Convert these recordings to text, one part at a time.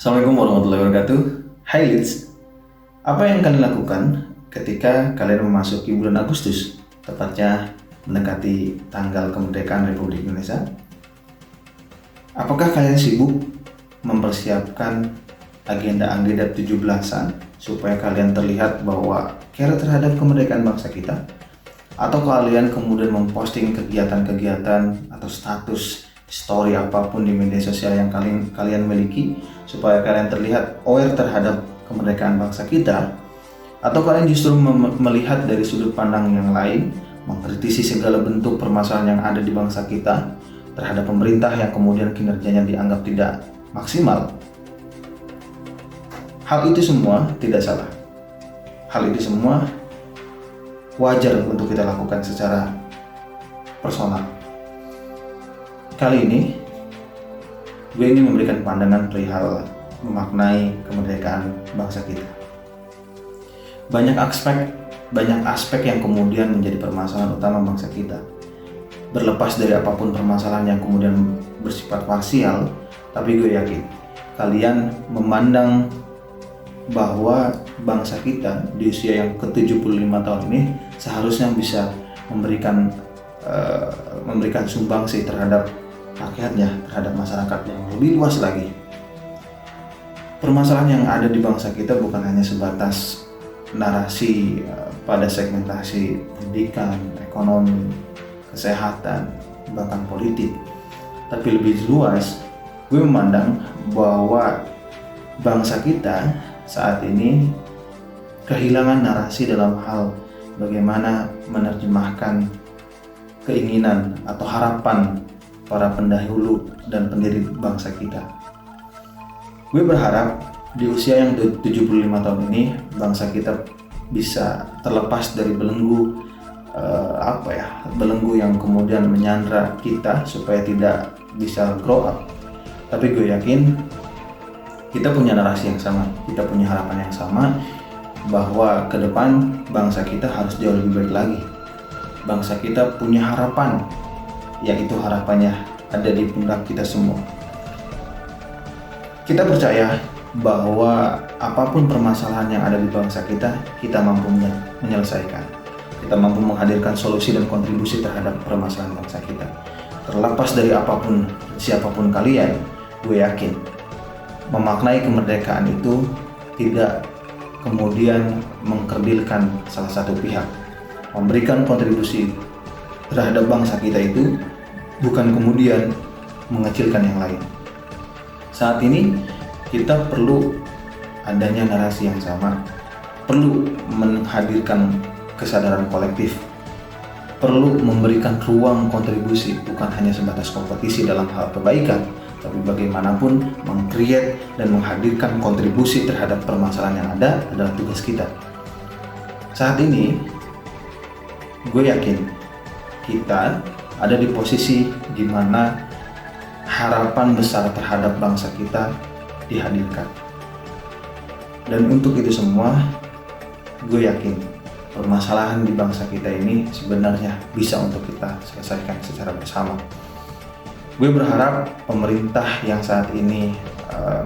Assalamualaikum warahmatullahi wabarakatuh. Hai Lids, apa yang kalian lakukan ketika kalian memasuki bulan Agustus, tepatnya mendekati tanggal kemerdekaan Republik Indonesia? Apakah kalian sibuk mempersiapkan agenda-agenda 17-an supaya kalian terlihat bahwa care terhadap kemerdekaan bangsa kita? Atau kalian kemudian memposting kegiatan-kegiatan atau status story apapun di media sosial yang kalian miliki supaya kalian terlihat aware terhadap kemerdekaan bangsa kita? Atau kalian justru melihat dari sudut pandang yang lain, mengkritisi segala bentuk permasalahan yang ada di bangsa kita terhadap pemerintah yang kemudian kinerjanya dianggap tidak maksimal? Hal itu semua tidak salah. Hal itu semua wajar untuk kita lakukan secara personal. Kali ini gue ingin memberikan pandangan perihal memaknai kemerdekaan bangsa kita. Banyak aspek yang kemudian menjadi permasalahan utama bangsa kita. Berlepas dari apapun permasalahan yang kemudian bersifat parsial, tapi gue yakin kalian memandang bahwa bangsa kita di usia yang ke-75 tahun ini seharusnya bisa memberikan sumbangsi terhadap rakyatnya, terhadap masyarakat yang lebih luas lagi. Permasalahan yang ada di bangsa kita bukan hanya sebatas narasi pada segmentasi pendidikan, ekonomi, kesehatan, bahkan politik, tapi lebih luas. Gue memandang bahwa bangsa kita saat ini kehilangan narasi dalam hal bagaimana menerjemahkan keinginan atau harapan para pendahulu dan pendiri bangsa kita. Gue berharap di usia yang 75 tahun ini bangsa kita bisa terlepas dari belenggu belenggu yang kemudian menyandra kita supaya tidak bisa grow up. Tapi gue yakin kita punya narasi yang sama, kita punya harapan yang sama bahwa ke depan bangsa kita harus jauh lebih baik lagi. Bangsa kita punya harapan, yaitu harapannya ada di pundak kita semua. Kita percaya bahwa apapun permasalahan yang ada di bangsa kita mampu menyelesaikan. Kita mampu menghadirkan solusi dan kontribusi terhadap permasalahan bangsa kita. Terlepas dari apapun, siapapun kalian, gue yakin memaknai kemerdekaan itu tidak kemudian mengkerdilkan salah satu pihak. Memberikan kontribusi terhadap bangsa kita itu bukan kemudian mengecilkan yang lain. Saat ini kita perlu adanya narasi yang sama, perlu menghadirkan kesadaran kolektif, perlu memberikan ruang kontribusi, bukan hanya sebatas kompetisi dalam hal kebaikan, tapi bagaimanapun meng-create dan menghadirkan kontribusi terhadap permasalahan yang ada adalah tugas kita. Saat ini, gue yakin kita ada di posisi di mana harapan besar terhadap bangsa kita dihadirkan. Dan untuk itu semua, gue yakin permasalahan di bangsa kita ini sebenarnya bisa untuk kita selesaikan secara bersama. Gue berharap pemerintah yang saat ini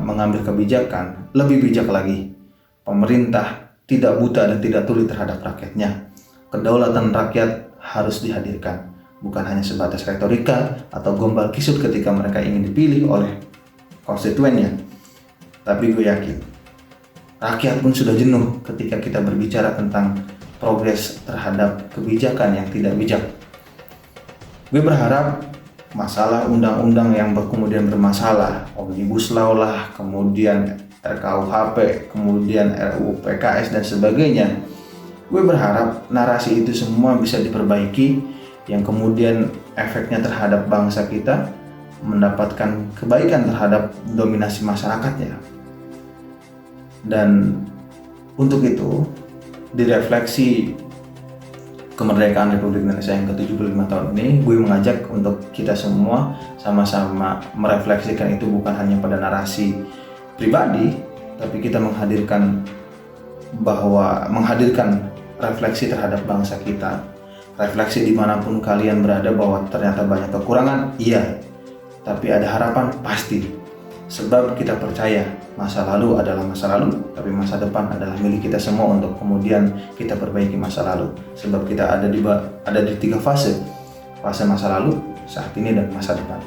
mengambil kebijakan lebih bijak lagi. Pemerintah tidak buta dan tidak tuli terhadap rakyatnya. Kedaulatan rakyat harus dihadirkan, bukan hanya sebatas retorika atau gombal kisut ketika mereka ingin dipilih oleh konstituennya. Tapi gue yakin rakyat pun sudah jenuh ketika kita berbicara tentang progres terhadap kebijakan yang tidak bijak. Gue berharap masalah undang-undang yang kemudian bermasalah, Omnibus Law lah, kemudian RKUHP, kemudian RUU PKS dan sebagainya, gue berharap narasi itu semua bisa diperbaiki, yang kemudian efeknya terhadap bangsa kita mendapatkan kebaikan terhadap dominasi masyarakatnya. Dan untuk itu direfleksi kemerdekaan Republik Indonesia yang ke-75 tahun ini, gue mengajak untuk kita semua sama-sama merefleksikan itu bukan hanya pada narasi pribadi, tapi kita menghadirkan refleksi terhadap bangsa kita. Refleksi dimanapun kalian berada bahwa ternyata banyak kekurangan, iya, tapi ada harapan pasti. Sebab kita percaya masa lalu adalah masa lalu, tapi masa depan adalah milik kita semua untuk kemudian kita perbaiki masa lalu. Sebab kita ada di 3 fase. Fase masa lalu, saat ini, dan masa depan.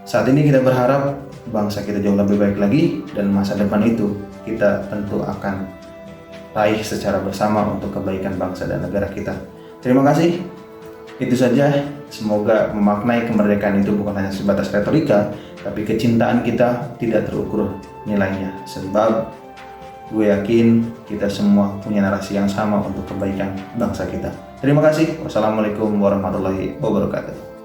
Saat ini kita berharap bangsa kita jauh lebih baik lagi, dan masa depan itu kita tentu akan raih secara bersama untuk kebaikan bangsa dan negara kita. Terima kasih. Itu saja. Semoga memaknai kemerdekaan itu bukan hanya sebatas retorika, tapi kecintaan kita tidak terukur nilainya. Sebab gue yakin kita semua punya narasi yang sama untuk kebaikan bangsa kita. Terima kasih. Wassalamualaikum warahmatullahi wabarakatuh.